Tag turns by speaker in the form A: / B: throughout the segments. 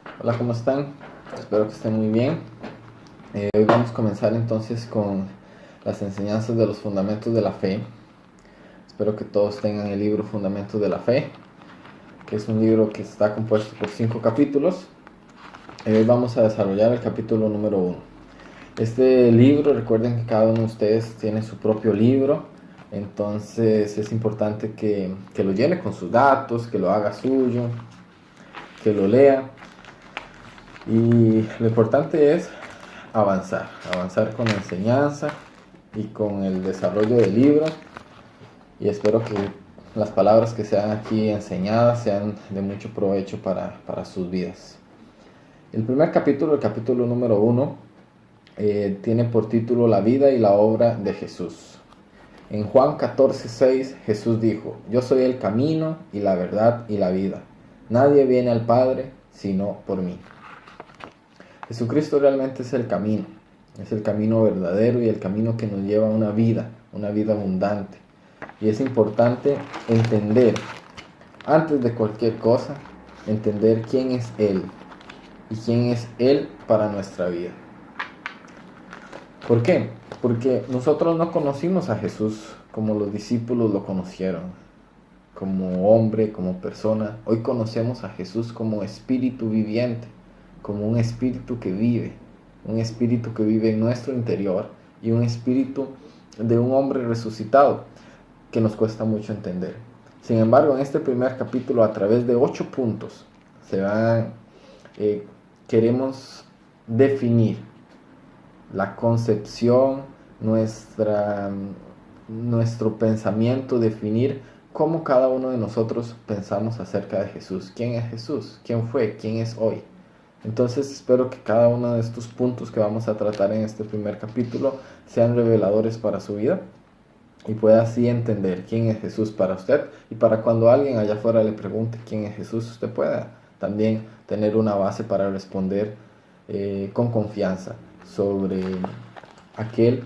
A: Hola, ¿cómo están? Espero que estén muy bien. Hoy vamos a comenzar entonces con las enseñanzas de los fundamentos de la fe. Espero que todos tengan el libro Fundamentos de la Fe, que es un libro que está compuesto por 5 capítulos. Hoy vamos a desarrollar el capítulo número 1. Este libro, recuerden que cada uno de ustedes tiene su propio libro, entonces es importante que lo llene con sus datos, que lo haga suyo, que lo lea. Y lo importante es avanzar con la enseñanza y con el desarrollo del libro, y espero que las palabras que sean aquí enseñadas sean de mucho provecho para sus vidas. El primer capítulo, el capítulo número 1, tiene por título La vida y la obra de Jesús. En Juan 14:6 Jesús dijo: Yo soy el camino y la verdad y la vida. Nadie viene al Padre sino por mí. Jesucristo realmente es el camino verdadero y el camino que nos lleva a una vida abundante. Y es importante entender, antes de cualquier cosa, entender quién es Él y quién es Él para nuestra vida. ¿Por qué? Porque nosotros no conocimos a Jesús como los discípulos lo conocieron, como hombre, como persona. Hoy conocemos a Jesús como espíritu viviente, como un espíritu que vive en nuestro interior, y un espíritu de un hombre resucitado que nos cuesta mucho entender. Sin embargo, en este primer capítulo, a través de 8 puntos, queremos definir la concepción, nuestro pensamiento, definir cómo cada uno de nosotros pensamos acerca de Jesús. ¿Quién es Jesús? ¿Quién fue? ¿Quién es hoy? Entonces espero que cada uno de estos puntos que vamos a tratar en este primer capítulo sean reveladores para su vida y pueda así entender quién es Jesús para usted, y para cuando alguien allá afuera le pregunte quién es Jesús, usted pueda también tener una base para responder con confianza sobre aquel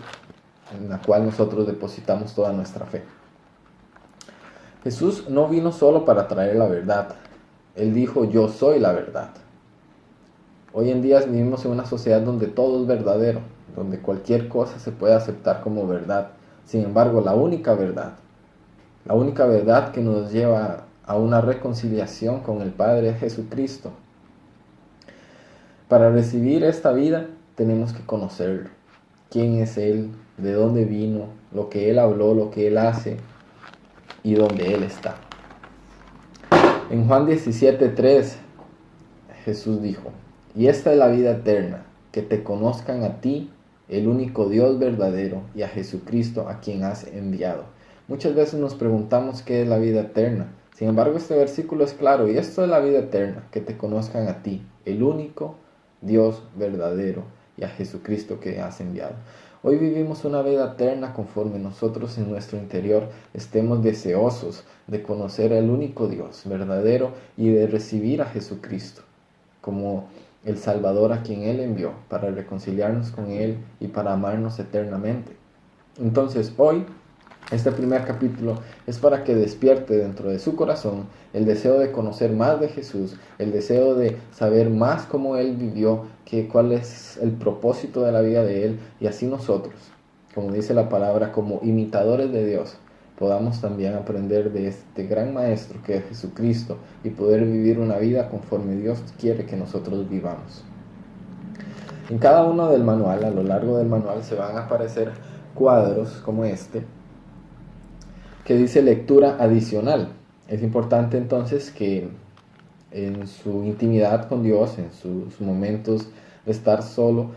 A: en la cual nosotros depositamos toda nuestra fe. Jesús no vino solo para traer la verdad. Él dijo: yo soy la verdad. Hoy en día vivimos en una sociedad donde todo es verdadero, donde cualquier cosa se puede aceptar como verdad. Sin embargo, la única verdad que nos lleva a una reconciliación con el Padre es Jesucristo. Para recibir esta vida tenemos que conocerlo. ¿Quién es Él? ¿De dónde vino? Lo que Él habló, lo que Él hace y dónde Él está. En Juan 17:3 Jesús dijo: y esta es la vida eterna, que te conozcan a ti, el único Dios verdadero, y a Jesucristo, a quien has enviado. Muchas veces nos preguntamos qué es la vida eterna. Sin embargo, este versículo es claro: y esto es la vida eterna, que te conozcan a ti, el único Dios verdadero, y a Jesucristo que has enviado. Hoy vivimos una vida eterna conforme nosotros en nuestro interior estemos deseosos de conocer al único Dios verdadero y de recibir a Jesucristo como el Salvador a quien Él envió para reconciliarnos con Él y para amarnos eternamente. Entonces hoy, este primer capítulo es para que despierte dentro de su corazón el deseo de conocer más de Jesús, el deseo de saber más cómo Él vivió, cuál es el propósito de la vida de Él, y así nosotros, como dice la palabra, como imitadores de Dios, podamos también aprender de este gran maestro que es Jesucristo y poder vivir una vida conforme Dios quiere que nosotros vivamos. En cada uno del manual, a lo largo del manual, se van a aparecer cuadros como este que dice lectura adicional. Es importante entonces que en su intimidad con Dios, en sus momentos de estar solo,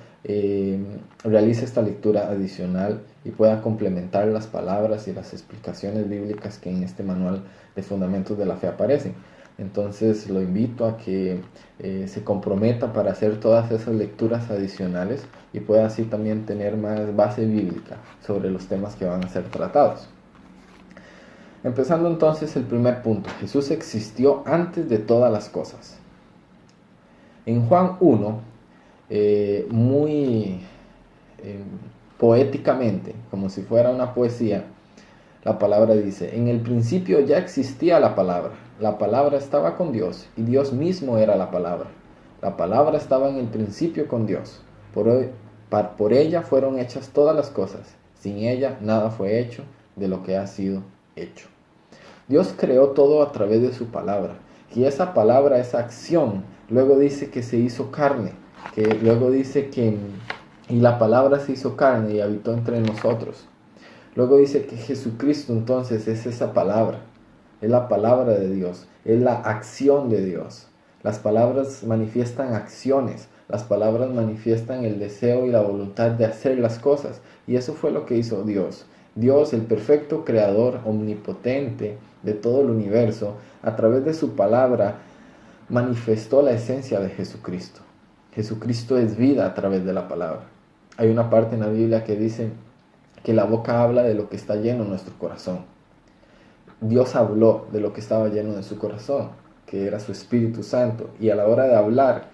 A: realice esta lectura adicional y pueda complementar las palabras y las explicaciones bíblicas que en este manual de fundamentos de la fe aparecen. Entonces lo invito a que se comprometa para hacer todas esas lecturas adicionales y pueda así también tener más base bíblica sobre los temas que van a ser tratados. Empezando entonces el primer punto: Jesús existió antes de todas las cosas. En Juan 1, muy poéticamente, como si fuera una poesía, la palabra dice: en el principio ya existía la palabra estaba con Dios y Dios mismo era la palabra. La palabra estaba en el principio con Dios. Por ella fueron hechas todas las cosas. Sin ella nada fue hecho de lo que ha sido hecho. Dios creó todo a través de su palabra. Y esa palabra, esa acción, luego dice que se hizo carne. Que luego dice que y la palabra se hizo carne y habitó entre nosotros. Luego dice que Jesucristo entonces es esa palabra. Es la palabra de Dios. Es la acción de Dios. Las palabras manifiestan acciones. Las palabras manifiestan el deseo y la voluntad de hacer las cosas. Y eso fue lo que hizo Dios. Dios, el perfecto creador omnipotente de todo el universo, a través de su palabra, manifestó la esencia de Jesucristo. Jesucristo es vida a través de la palabra. Hay una parte en la Biblia que dice que la boca habla de lo que está lleno en nuestro corazón. Dios habló de lo que estaba lleno de su corazón, que era su Espíritu Santo, y a la hora de hablar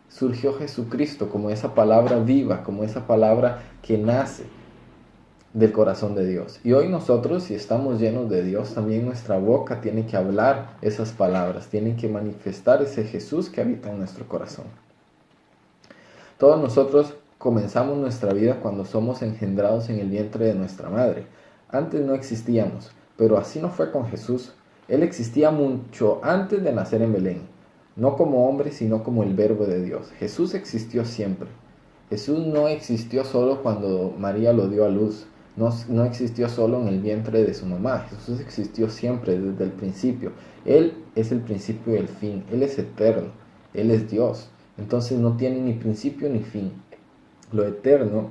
A: surgió Jesucristo como esa palabra viva, como esa palabra que nace del corazón de Dios. Y hoy nosotros, si estamos llenos de Dios, también nuestra boca tiene que hablar esas palabras, tiene que manifestar ese Jesús que habita en nuestro corazón. Todos nosotros comenzamos nuestra vida cuando somos engendrados en el vientre de nuestra madre. Antes no existíamos, pero así no fue con Jesús. Él existía mucho antes de nacer en Belén, no como hombre, sino como el Verbo de Dios. Jesús existió siempre. Jesús no existió solo cuando María lo dio a luz. No existió solo en el vientre de su mamá. Jesús existió siempre, desde el principio. Él es el principio y el fin. Él es eterno. Él es Dios. Entonces no tiene ni principio ni fin. Lo eterno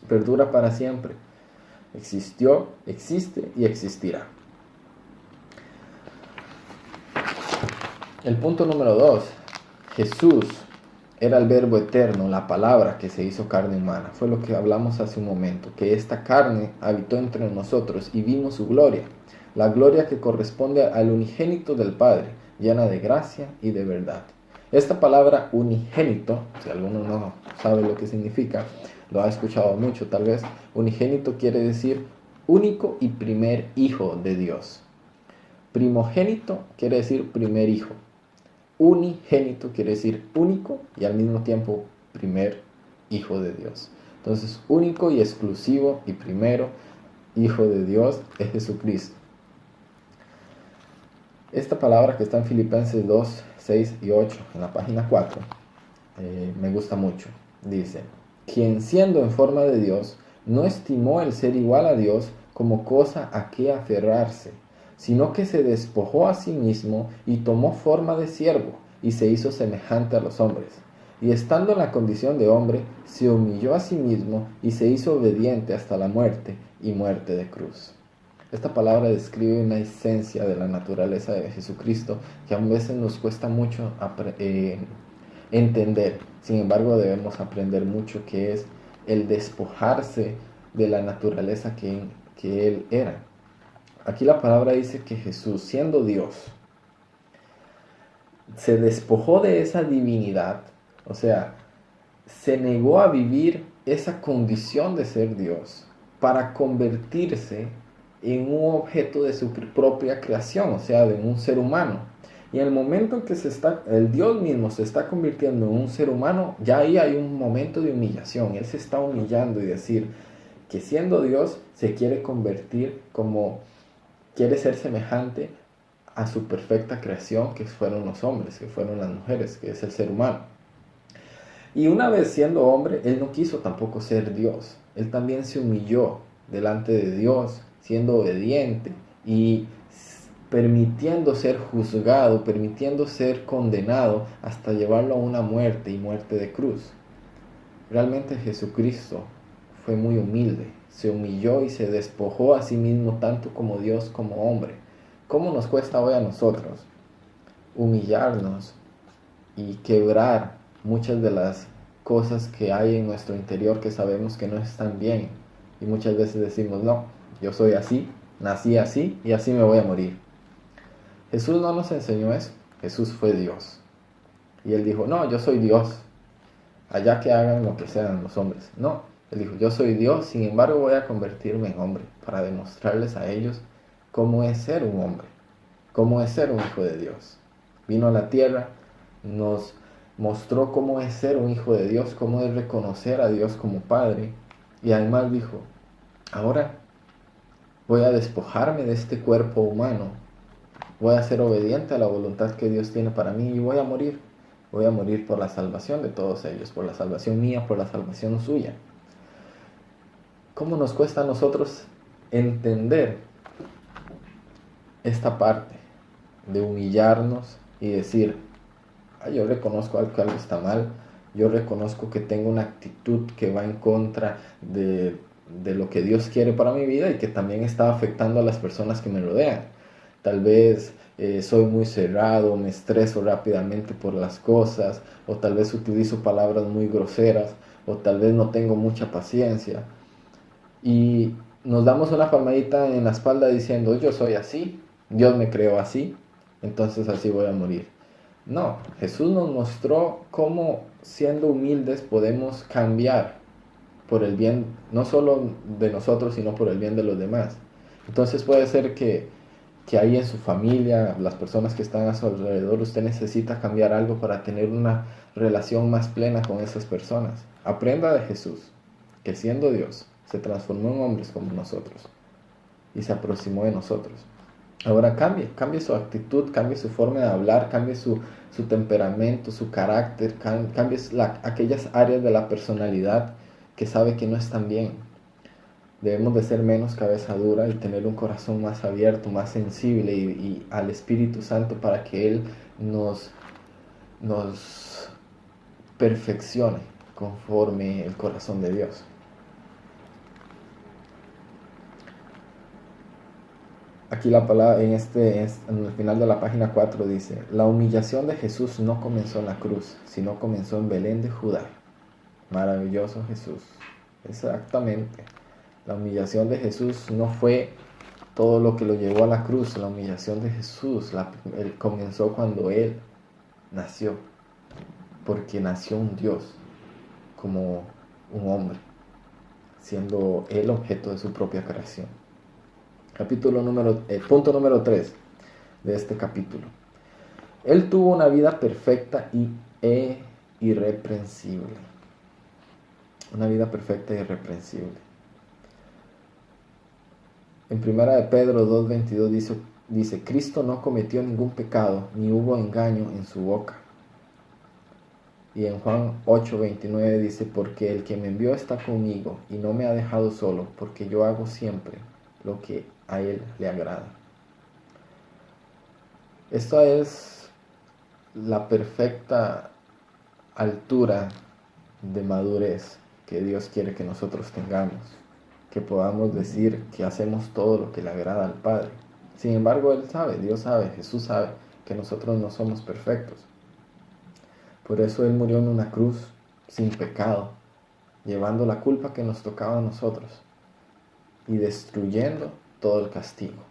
A: perdura para siempre. Existió, existe y existirá. El punto número 2. Jesús era el verbo eterno, la palabra que se hizo carne humana. Fue lo que hablamos hace un momento, que esta carne habitó entre nosotros y vimos su gloria. La gloria que corresponde al unigénito del Padre, llena de gracia y de verdad. Esta palabra unigénito, si alguno no sabe lo que significa, lo ha escuchado mucho tal vez, unigénito quiere decir único y primer hijo de Dios. Primogénito quiere decir primer hijo. Unigénito quiere decir único y al mismo tiempo primer hijo de Dios. Entonces, único y exclusivo y primero hijo de Dios es Jesucristo. Esta palabra que está en Filipenses 2, 6 y 8, en la página 4, me gusta mucho. Dice, quien siendo en forma de Dios, no estimó el ser igual a Dios como cosa a que aferrarse, sino que se despojó a sí mismo y tomó forma de siervo y se hizo semejante a los hombres. Y estando en la condición de hombre, se humilló a sí mismo y se hizo obediente hasta la muerte y muerte de cruz. Esta palabra describe una esencia de la naturaleza de Jesucristo que a veces nos cuesta mucho entender. Sin embargo, debemos aprender mucho que es el despojarse de la naturaleza que Él era. Aquí la palabra dice que Jesús, siendo Dios, se despojó de esa divinidad, o sea, se negó a vivir esa condición de ser Dios para convertirse en un objeto de su propia creación, o sea, de un ser humano. Y en el momento en que el Dios mismo se está convirtiendo en un ser humano, ya ahí hay un momento de humillación. Él se está humillando y decir que siendo Dios se quiere convertir quiere ser semejante a su perfecta creación, que fueron los hombres, que fueron las mujeres, que es el ser humano. Y una vez siendo hombre, Él no quiso tampoco ser Dios. Él también se humilló delante de Dios, siendo obediente y permitiendo ser juzgado, permitiendo ser condenado hasta llevarlo a una muerte y muerte de cruz. Realmente Jesucristo fue muy humilde, se humilló y se despojó a sí mismo tanto como Dios como hombre. ¿Cómo nos cuesta hoy a nosotros humillarnos y quebrar muchas de las cosas que hay en nuestro interior que sabemos que no están bien? Y muchas veces decimos, no, yo soy así, nací así y así me voy a morir. Jesús no nos enseñó eso. Jesús fue Dios. Y Él dijo, no, yo soy Dios. Allá que hagan lo que sean los hombres. No, Él dijo, yo soy Dios, sin embargo voy a convertirme en hombre para demostrarles a ellos cómo es ser un hombre, cómo es ser un hijo de Dios. Vino a la tierra, nos mostró cómo es ser un hijo de Dios, cómo es reconocer a Dios como Padre. Y además dijo, ahora voy a despojarme de este cuerpo humano, voy a ser obediente a la voluntad que Dios tiene para mí y voy a morir. Voy a morir por la salvación de todos ellos, por la salvación mía, por la salvación suya. ¿Cómo nos cuesta a nosotros entender esta parte de humillarnos y decir, yo reconozco que algo está mal, yo reconozco que tengo una actitud que va en contra de lo que Dios quiere para mi vida y que también está afectando a las personas que me rodean? Tal vez soy muy cerrado, me estreso rápidamente por las cosas, o tal vez utilizo palabras muy groseras, o tal vez no tengo mucha paciencia. Y nos damos una palmadita en la espalda diciendo, yo soy así, Dios me creó así, entonces así voy a morir. No, Jesús nos mostró cómo siendo humildes podemos cambiar por el bien, no solo de nosotros, sino por el bien de los demás. Entonces puede ser que ahí en su familia, las personas que están a su alrededor, usted necesita cambiar algo para tener una relación más plena con esas personas. Aprenda de Jesús, que siendo Dios, se transformó en hombres como nosotros y se aproximó de nosotros. Ahora cambie su actitud, cambie su forma de hablar, cambie su temperamento, su carácter, cambie aquellas áreas de la personalidad que sabe que no están bien. Debemos de ser menos cabeza dura y tener un corazón más abierto, más sensible y al Espíritu Santo para que Él nos perfeccione conforme el corazón de Dios. Aquí la palabra en el final de la página 4 dice, la humillación de Jesús no comenzó en la cruz, sino comenzó en Belén de Judá. Maravilloso Jesús. Exactamente. La humillación de Jesús no fue todo lo que lo llevó a la cruz. La humillación de Jesús comenzó cuando Él nació, porque nació un Dios como un hombre, siendo Él objeto de su propia creación. Punto número 3 de este capítulo. Él tuvo una vida perfecta e irreprensible. Una vida perfecta e irreprensible. En 1 de Pedro 2:22 dice, Cristo no cometió ningún pecado, ni hubo engaño en su boca. Y en Juan 8:29 dice, porque el que me envió está conmigo y no me ha dejado solo, porque yo hago siempre lo que a Él le agrada. Esto es la perfecta altura de madurez que Dios quiere que nosotros tengamos, que podamos decir que hacemos todo lo que le agrada al Padre. Sin embargo, Él sabe, Dios sabe, Jesús sabe que nosotros no somos perfectos. Por eso Él murió en una cruz sin pecado, llevando la culpa que nos tocaba a nosotros y destruyendo todo el castigo.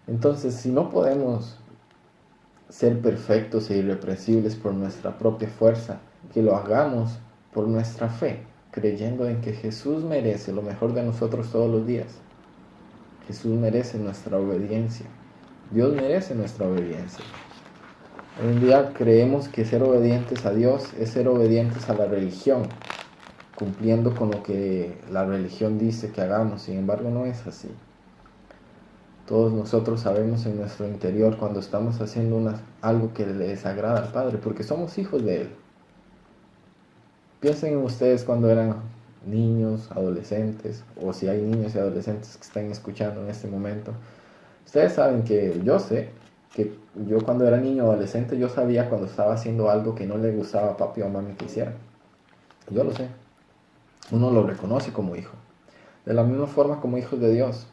A: Entonces, si no podemos ser perfectos e irreprensibles por nuestra propia fuerza, que lo hagamos por nuestra fe, creyendo en que Jesús merece lo mejor de nosotros todos los días. Jesús merece nuestra obediencia. Dios merece nuestra obediencia. Hoy en día creemos que ser obedientes a Dios es ser obedientes a la religión, cumpliendo con lo que la religión dice que hagamos. Sin embargo, no es así. Todos nosotros sabemos en nuestro interior cuando estamos haciendo algo que le desagrada al Padre, porque somos hijos de Él. Piensen en ustedes cuando eran niños, adolescentes, o si hay niños y adolescentes que están escuchando en este momento. Ustedes saben que yo sé que yo cuando era niño o adolescente, yo sabía cuando estaba haciendo algo que no le gustaba a papi o mami que hiciera. Yo lo sé. Uno lo reconoce como hijo. De la misma forma como hijos de Dios.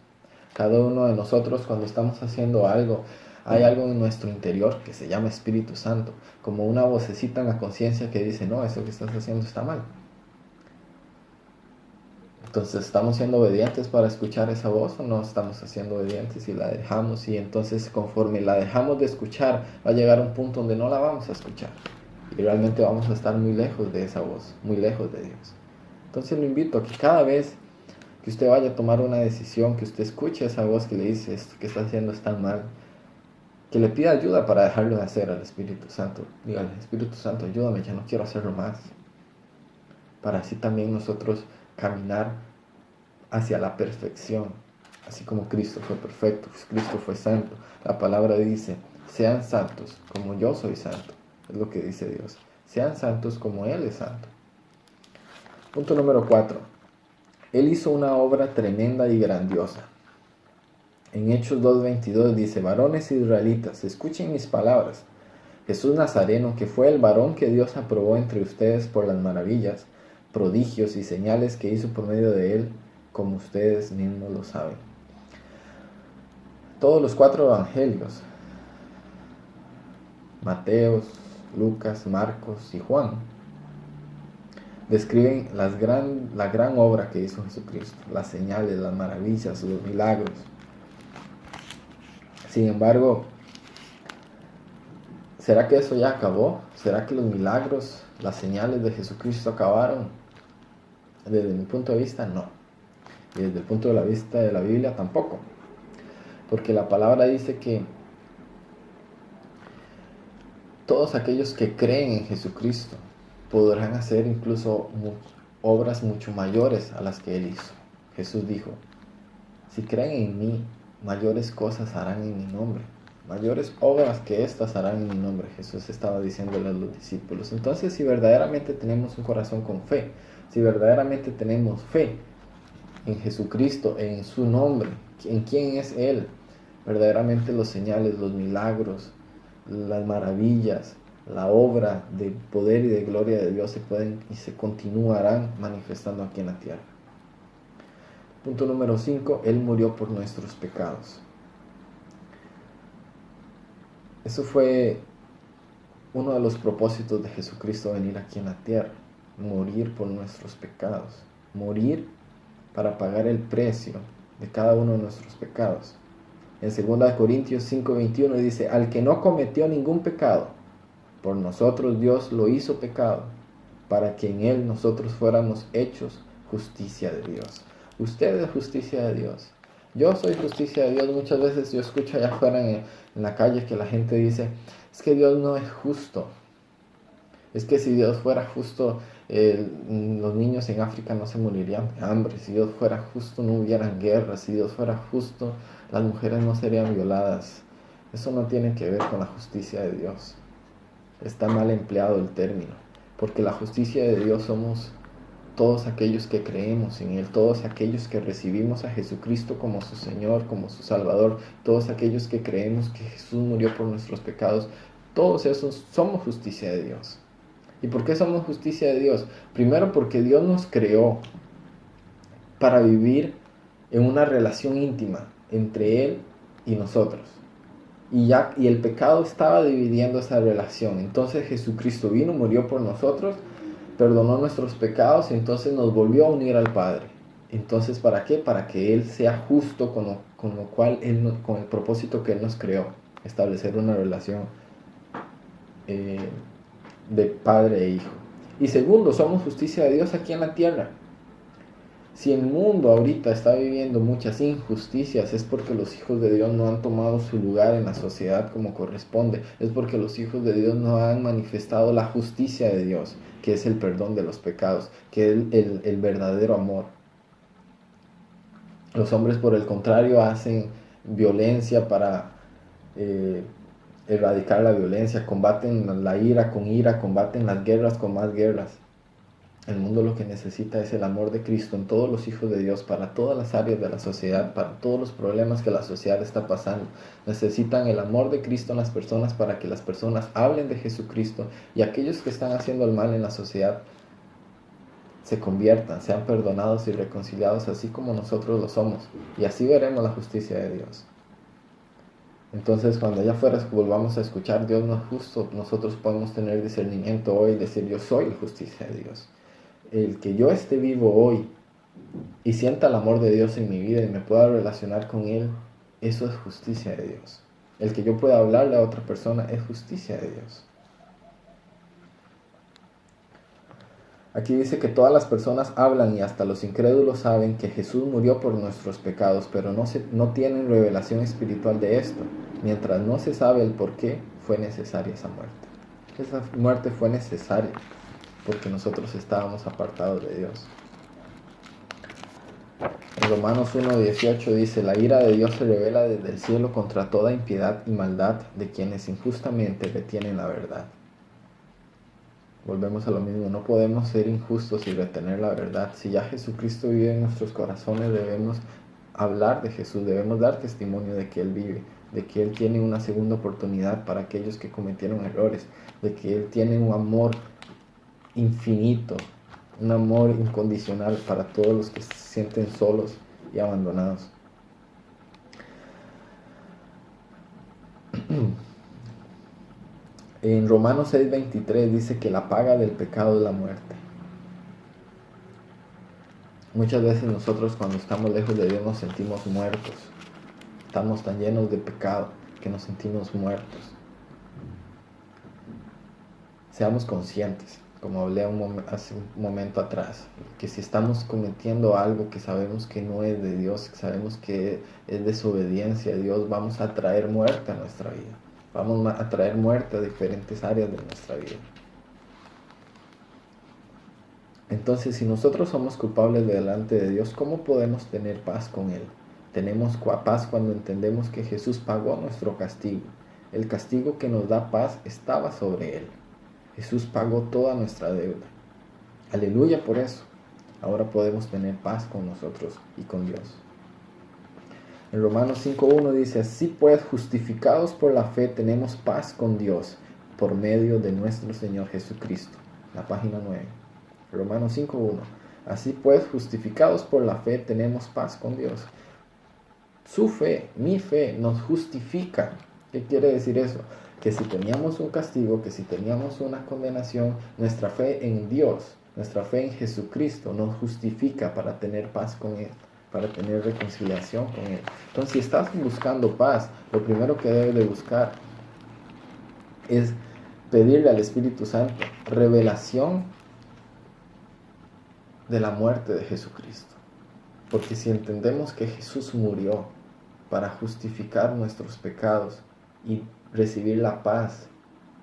A: Cada uno de nosotros cuando estamos haciendo algo, hay algo en nuestro interior que se llama Espíritu Santo, como una vocecita en la conciencia que dice, no, eso que estás haciendo está mal. Entonces, ¿estamos siendo obedientes para escuchar esa voz o no estamos siendo obedientes y la dejamos? Y entonces, conforme la dejamos de escuchar, va a llegar un punto donde no la vamos a escuchar. Y realmente vamos a estar muy lejos de esa voz, muy lejos de Dios. Entonces, lo invito a que cada vez que usted vaya a tomar una decisión, que usted escuche esa voz que le dice, esto que está haciendo está mal, que le pida ayuda para dejarlo de hacer al Espíritu Santo. Dígale, Espíritu Santo, ayúdame, ya no quiero hacerlo más. Para así también nosotros caminar hacia la perfección, así como Cristo fue perfecto, Cristo fue santo. La palabra dice, sean santos como yo soy santo, es lo que dice Dios. Sean santos como Él es santo. Punto número 4. Él hizo una obra tremenda y grandiosa. En Hechos 2:22 dice, varones israelitas, escuchen mis palabras. Jesús Nazareno, que fue el varón que Dios aprobó entre ustedes por las maravillas, prodigios y señales que hizo por medio de él, como ustedes mismos lo saben. Todos los 4 evangelios, Mateo, Lucas, Marcos y Juan, describen la gran obra que hizo Jesucristo, las señales, las maravillas, los milagros. Sin embargo, ¿será que eso ya acabó? ¿Será que los milagros, las señales de Jesucristo acabaron? Desde mi punto de vista, no. Y desde el punto de vista de la Biblia, tampoco. Porque la palabra dice que todos aquellos que creen en Jesucristo podrán hacer incluso obras mucho mayores a las que Él hizo. Jesús dijo, si creen en mí, mayores cosas harán en mi nombre. Mayores obras que estas harán en mi nombre. Jesús estaba diciéndole a los discípulos. Entonces, si verdaderamente tenemos un corazón con fe, si verdaderamente tenemos fe en Jesucristo, en su nombre, en quién es Él, verdaderamente los señales, los milagros, las maravillas, la obra de poder y de gloria de Dios se pueden y se continuarán manifestando aquí en la tierra. Punto número 5, Él murió por nuestros pecados. Eso fue uno de los propósitos de Jesucristo, venir aquí en la tierra, morir por nuestros pecados, morir para pagar el precio de cada uno de nuestros pecados. En 2 Corintios 5:21 dice, al que no cometió ningún pecado, por nosotros Dios lo hizo pecado, para que en él nosotros fuéramos hechos justicia de Dios. Usted es justicia de Dios. Yo soy justicia de Dios. Muchas veces yo escucho allá afuera en la calle que la gente dice, es que Dios no es justo. Es que si Dios fuera justo, los niños en África no se morirían de hambre. Si Dios fuera justo, no hubieran guerras. Si Dios fuera justo, las mujeres no serían violadas. Eso no tiene que ver con la justicia de Dios. Está mal empleado el término, porque la justicia de Dios somos todos aquellos que creemos en Él, todos aquellos que recibimos a Jesucristo como su Señor, como su Salvador, todos aquellos que creemos que Jesús murió por nuestros pecados. Todos esos somos justicia de Dios. ¿Y por qué somos justicia de Dios? Primero, porque Dios nos creó para vivir en una relación íntima entre Él y nosotros. Y el pecado estaba dividiendo esa relación. Entonces Jesucristo vino, murió por nosotros, perdonó nuestros pecados y entonces nos volvió a unir al Padre. Entonces, ¿para qué? Para que Él sea justo con el propósito que Él nos creó, establecer una relación de padre e hijo. Y segundo, somos justicia de Dios aquí en la tierra. Si el mundo ahorita está viviendo muchas injusticias, es porque los hijos de Dios no han tomado su lugar en la sociedad como corresponde. Es porque los hijos de Dios no han manifestado la justicia de Dios, que es el perdón de los pecados, que es el verdadero amor. Los hombres, por el contrario, hacen violencia para erradicar la violencia, combaten la ira, combaten las guerras con más guerras. El mundo lo que necesita es el amor de Cristo en todos los hijos de Dios, para todas las áreas de la sociedad, para todos los problemas que la sociedad está pasando. Necesitan el amor de Cristo en las personas para que las personas hablen de Jesucristo y aquellos que están haciendo el mal en la sociedad se conviertan, sean perdonados y reconciliados así como nosotros lo somos. Y así veremos la justicia de Dios. Entonces, cuando allá afuera volvamos a escuchar Dios no es justo, nosotros podemos tener discernimiento hoy y decir, yo soy la justicia de Dios. El que yo esté vivo hoy y sienta el amor de Dios en mi vida y me pueda relacionar con Él, eso es justicia de Dios. El que yo pueda hablarle a otra persona es justicia de Dios. Aquí dice que todas las personas hablan y hasta los incrédulos saben que Jesús murió por nuestros pecados, pero no tienen revelación espiritual de esto. Mientras no se sabe el por qué, fue necesaria esa muerte. Esa muerte fue necesaria porque nosotros estábamos apartados de Dios. En Romanos 1:18 dice: la ira de Dios se revela desde el cielo contra toda impiedad y maldad de quienes injustamente retienen la verdad. Volvemos a lo mismo, no podemos ser injustos y retener la verdad. Si ya Jesucristo vive en nuestros corazones, debemos hablar de Jesús, debemos dar testimonio de que Él vive, de que Él tiene una segunda oportunidad para aquellos que cometieron errores, de que Él tiene un amor infinito, un amor incondicional para todos los que se sienten solos y abandonados. En Romanos 6:23 dice que la paga del pecado es la muerte. Muchas veces nosotros cuando estamos lejos de Dios nos sentimos muertos. Estamos tan llenos de pecado que nos sentimos muertos. Seamos conscientes, como hablé hace un momento atrás, que si estamos cometiendo algo que sabemos que no es de Dios, que sabemos que es desobediencia a Dios, vamos a traer muerte a nuestra vida. Vamos a traer muerte a diferentes áreas de nuestra vida. Entonces, si nosotros somos culpables delante de Dios, ¿cómo podemos tener paz con Él? Tenemos paz cuando entendemos que Jesús pagó nuestro castigo. El castigo que nos da paz estaba sobre Él. Jesús pagó toda nuestra deuda. Aleluya por eso. Ahora podemos tener paz con nosotros y con Dios. En Romanos 5:1 dice: así pues, justificados por la fe, tenemos paz con Dios por medio de nuestro Señor Jesucristo. La página 9. Romanos 5:1. Así pues, justificados por la fe, tenemos paz con Dios. Su fe, mi fe, nos justifica. ¿Qué quiere decir eso? Que si teníamos un castigo, que si teníamos una condenación, nuestra fe en Dios, nuestra fe en Jesucristo nos justifica para tener paz con Él, para tener reconciliación con Él. Entonces, si estás buscando paz, lo primero que debes de buscar es pedirle al Espíritu Santo revelación de la muerte de Jesucristo. Porque si entendemos que Jesús murió para justificar nuestros pecados y recibir la paz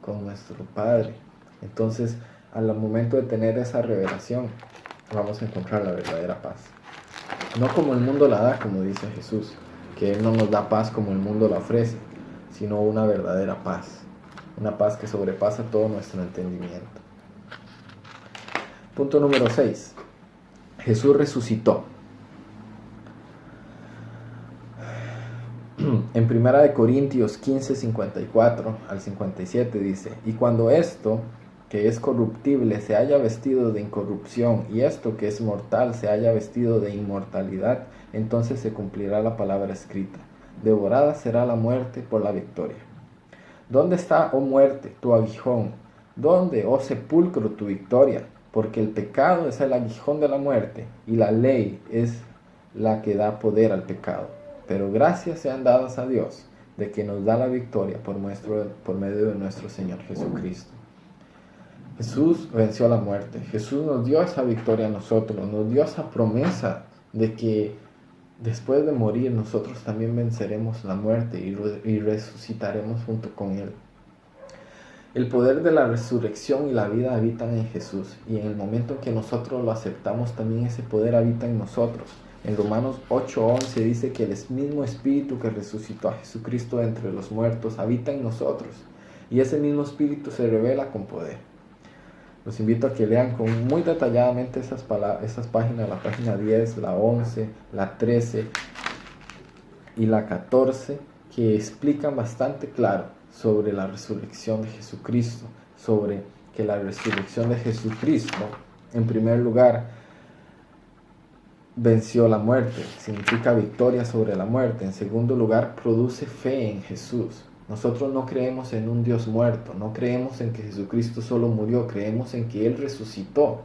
A: con nuestro Padre, entonces al momento de tener esa revelación vamos a encontrar la verdadera paz. No como el mundo la da, como dice Jesús, que Él no nos da paz como el mundo la ofrece, sino una verdadera paz, una paz que sobrepasa todo nuestro entendimiento. Punto número 6. Jesús resucitó. En 1 Corintios 15, 54 al 57 dice: y cuando esto que es corruptible se haya vestido de incorrupción, y esto que es mortal se haya vestido de inmortalidad, entonces se cumplirá la palabra escrita: devorada será la muerte por la victoria. ¿Dónde está, oh muerte, tu aguijón? ¿Dónde, oh sepulcro, tu victoria? Porque el pecado es el aguijón de la muerte, y la ley es la que da poder al pecado. Pero gracias sean dadas a Dios, de que nos da la victoria por medio de nuestro Señor Jesucristo. Jesús venció la muerte. Jesús nos dio esa victoria a nosotros, nos dio esa promesa de que después de morir nosotros también venceremos la muerte y resucitaremos junto con Él. El poder de la resurrección y la vida habitan en Jesús, y en el momento en que nosotros lo aceptamos, también ese poder habita en nosotros. En Romanos 8:11 dice que el mismo Espíritu que resucitó a Jesucristo entre los muertos habita en nosotros, y ese mismo Espíritu se revela con poder. Los invito a que lean muy detalladamente esas páginas, la página 10, la 11, la 13 y la 14, que explican bastante claro sobre la resurrección de Jesucristo, sobre que la resurrección de Jesucristo, en primer lugar, venció la muerte, significa victoria sobre la muerte. En segundo lugar, produce fe en Jesús. Nosotros no creemos en un Dios muerto, no creemos en que Jesucristo solo murió, creemos en que Él resucitó.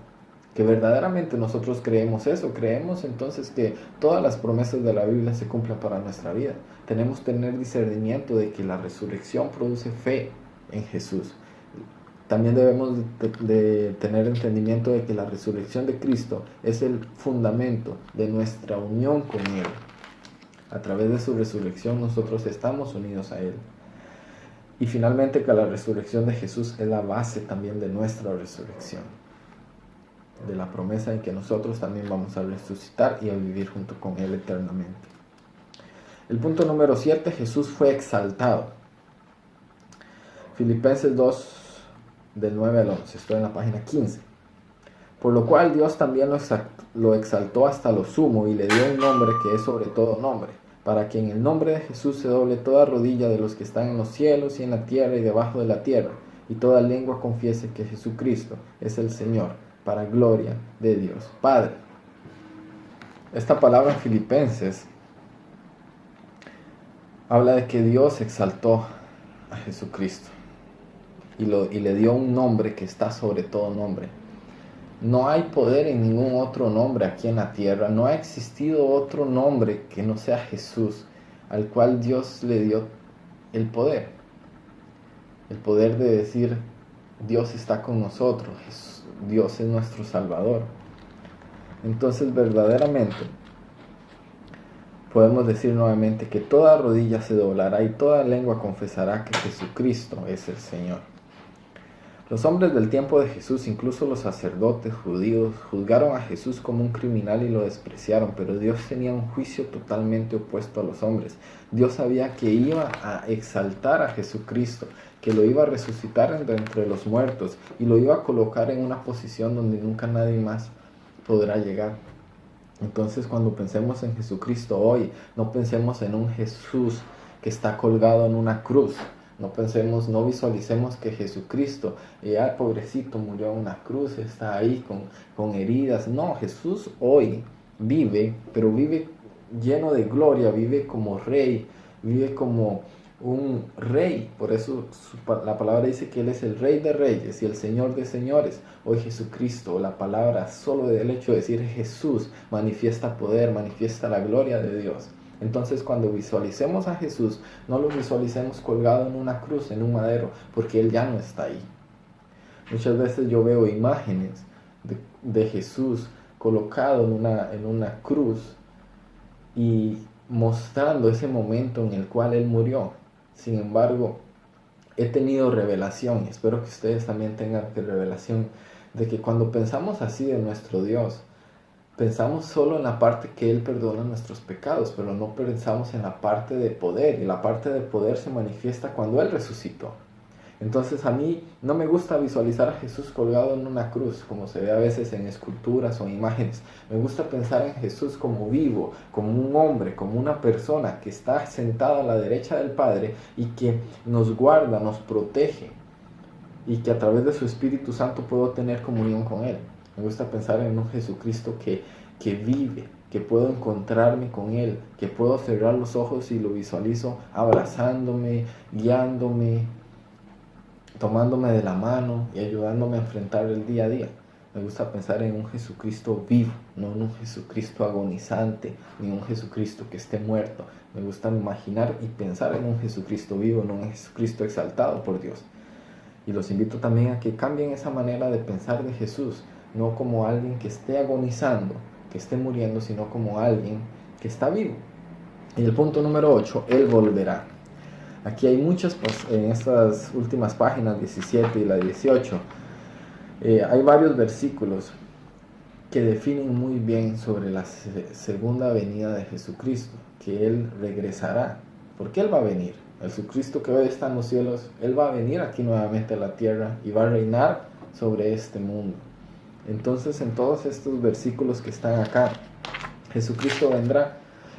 A: Que verdaderamente nosotros creemos eso, creemos entonces que todas las promesas de la Biblia se cumplen para nuestra vida. Tenemos que tener discernimiento de que la resurrección produce fe en Jesús. también debemos de tener entendimiento de que la resurrección de Cristo es el fundamento de nuestra unión con Él. A través de su resurrección nosotros estamos unidos a Él. Y finalmente que la resurrección de Jesús es la base también de nuestra resurrección, de la promesa en que nosotros también vamos a resucitar y a vivir junto con Él eternamente. El punto número 7, Jesús fue exaltado. Filipenses 2, del 9 al 11, estoy en la página 15. Por lo cual Dios también lo exaltó hasta lo sumo y le dio un nombre que es sobre todo nombre, para que en el nombre de Jesús se doble toda rodilla de los que están en los cielos y en la tierra y debajo de la tierra, y toda lengua confiese que Jesucristo es el Señor, para gloria de Dios Padre. Esta palabra en Filipenses habla de que Dios exaltó a Jesucristo y le dio un nombre que está sobre todo nombre. No hay poder en ningún otro nombre aquí en la tierra. No ha existido otro nombre que no sea Jesús, al cual Dios le dio el poder. El poder de decir, Dios está con nosotros, Dios es nuestro Salvador. Entonces verdaderamente podemos decir nuevamente que toda rodilla se doblará y toda lengua confesará que Jesucristo es el Señor. Los hombres del tiempo de Jesús, incluso los sacerdotes judíos, juzgaron a Jesús como un criminal y lo despreciaron, pero Dios tenía un juicio totalmente opuesto a los hombres. Dios sabía que iba a exaltar a Jesucristo, que lo iba a resucitar de entre los muertos y lo iba a colocar en una posición donde nunca nadie más podrá llegar. Entonces, cuando pensemos en Jesucristo hoy, no pensemos en un Jesús que está colgado en una cruz. No visualicemos que Jesucristo, pobrecito, murió en una cruz, está ahí con heridas. No, Jesús hoy vive, pero vive lleno de gloria, vive como rey, vive como un rey. Por eso la palabra dice que Él es el Rey de Reyes y el Señor de Señores. Hoy Jesucristo, la palabra, solo del hecho de decir Jesús, manifiesta poder, manifiesta la gloria de Dios. Entonces, cuando visualicemos a Jesús, no lo visualicemos colgado en una cruz, en un madero, porque Él ya no está ahí. Muchas veces yo veo imágenes de Jesús colocado en una cruz y mostrando ese momento en el cual Él murió. Sin embargo, he tenido revelación, y espero que ustedes también tengan revelación, de que cuando pensamos así de nuestro Dios, pensamos solo en la parte que Él perdona nuestros pecados, pero no pensamos en la parte de poder, y la parte de poder se manifiesta cuando Él resucitó. Entonces a mí no me gusta visualizar a Jesús colgado en una cruz, como se ve a veces en esculturas o imágenes. Me gusta pensar en Jesús como vivo, como un hombre, como una persona que está sentada a la derecha del Padre y que nos guarda, nos protege, y que a través de su Espíritu Santo puedo tener comunión con Él. Me gusta pensar en un Jesucristo que vive, que puedo encontrarme con Él, que puedo cerrar los ojos y lo visualizo abrazándome, guiándome, tomándome de la mano y ayudándome a enfrentar el día a día. Me gusta pensar en un Jesucristo vivo, no en un Jesucristo agonizante, ni un Jesucristo que esté muerto. Me gusta imaginar y pensar en un Jesucristo vivo, no en un Jesucristo exaltado por Dios. Y los invito también a que cambien esa manera de pensar de Jesús, no como alguien que esté agonizando, que esté muriendo, sino como alguien que está vivo. Y el punto número 8, Él volverá. Aquí hay muchas, en estas últimas páginas, 17 y la 18, hay varios versículos que definen muy bien sobre la segunda venida de Jesucristo, que Él regresará. ¿Por qué Él va a venir? El Jesucristo que hoy está en los cielos, Él va a venir aquí nuevamente a la tierra y va a reinar sobre este mundo. Entonces, en todos estos versículos que están acá, Jesucristo vendrá.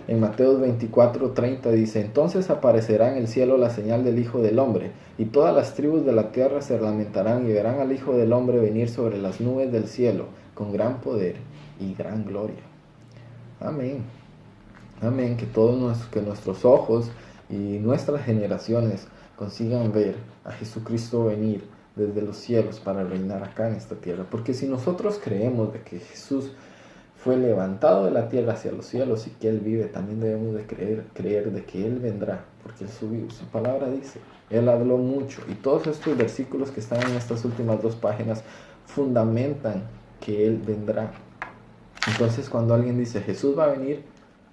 A: En Mateo 24:30 dice: entonces aparecerá en el cielo la señal del Hijo del Hombre, y todas las tribus de la tierra se lamentarán y verán al Hijo del Hombre venir sobre las nubes del cielo con gran poder y gran gloria. Amén. Amén. Que nuestros ojos y nuestras generaciones consigan ver a Jesucristo venir desde los cielos para reinar acá en esta tierra. Porque si nosotros creemos de que Jesús fue levantado de la tierra hacia los cielos y que Él vive, también debemos de creer de que Él vendrá, porque su palabra dice, Él habló mucho, y todos estos versículos que están en estas últimas 2 páginas fundamentan que Él vendrá. Entonces cuando alguien dice, Jesús va a venir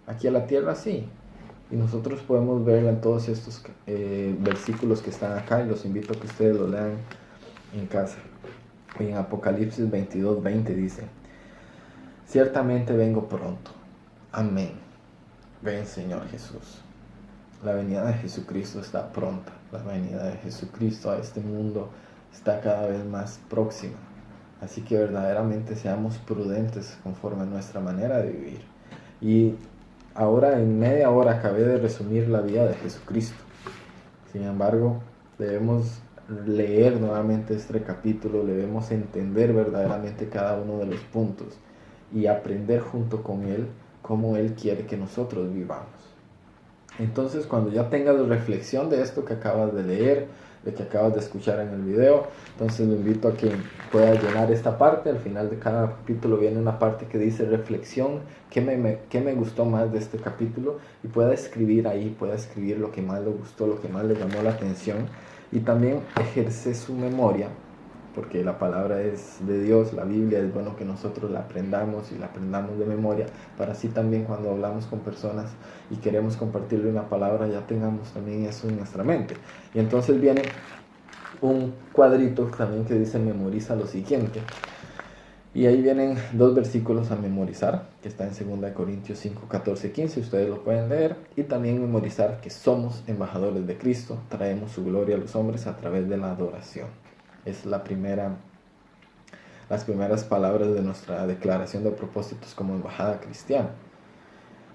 A: aquí a la tierra, sí, y nosotros podemos verlo en todos estos versículos que están acá, y los invito a que ustedes lo lean en casa. En Apocalipsis 22:20 dice, ciertamente vengo pronto. Amén. Ven, Señor Jesús. La venida de Jesucristo está pronta. La venida de Jesucristo a este mundo está cada vez más próxima. Así que verdaderamente seamos prudentes conforme a nuestra manera de vivir. Y ahora en media hora acabé de resumir la vida de Jesucristo. Sin embargo, debemos leer nuevamente este capítulo, debemos entender verdaderamente cada uno de los puntos y aprender junto con Él cómo Él quiere que nosotros vivamos. Entonces, cuando ya tengas reflexión de esto que acabas de leer, de que acabas de escuchar en el video, entonces lo invito a que puedas llenar esta parte. Al final de cada capítulo viene una parte que dice reflexión, qué me gustó más de este capítulo, y pueda escribir ahí, pueda escribir lo que más le gustó, lo que más le llamó la atención, y también ejerce su memoria, porque la palabra es de Dios, la Biblia, es bueno que nosotros la aprendamos y la aprendamos de memoria, para así también cuando hablamos con personas y queremos compartirle una palabra, ya tengamos también eso en nuestra mente. Y entonces viene un cuadrito también que dice memoriza lo siguiente. Y ahí vienen 2 versículos a memorizar, que está en 2 Corintios 5, 14, 15, ustedes lo pueden leer. Y también memorizar que somos embajadores de Cristo, traemos su gloria a los hombres a través de la adoración. Es las primeras palabras de nuestra declaración de propósitos como embajada cristiana.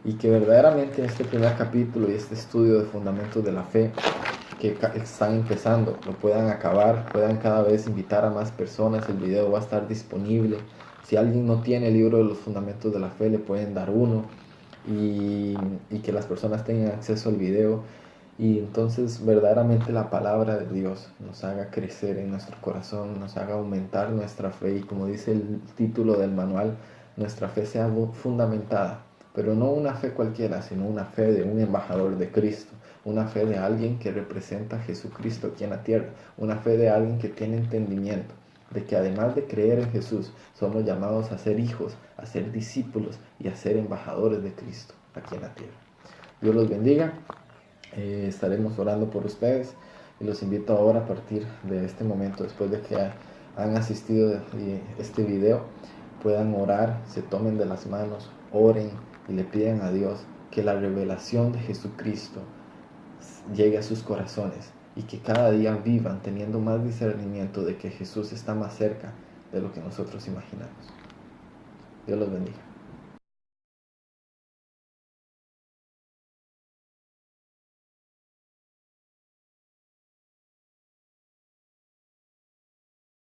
A: Y que verdaderamente este primer capítulo y este estudio de fundamentos de la fe que están empezando lo puedan acabar, puedan cada vez invitar a más personas. El video va a estar disponible. Si alguien no tiene el libro de los fundamentos de la fe, le pueden dar uno, y que las personas tengan acceso al video. Y entonces verdaderamente la palabra de Dios nos haga crecer en nuestro corazón, nos haga aumentar nuestra fe, y como dice el título del manual, nuestra fe sea fundamentada, pero no una fe cualquiera, sino una fe de un embajador de Cristo, una fe de alguien que representa a Jesucristo aquí en la tierra, una fe de alguien que tiene entendimiento de que además de creer en Jesús, somos llamados a ser hijos, a ser discípulos y a ser embajadores de Cristo aquí en la tierra. Dios los bendiga. Estaremos orando por ustedes, y los invito ahora, a partir de este momento, después de que han asistido a este video, puedan orar, se tomen de las manos, oren y le pidan a Dios que la revelación de Jesucristo llegue a sus corazones, y que cada día vivan teniendo más discernimiento de que Jesús está más cerca de lo que nosotros imaginamos. Dios los bendiga.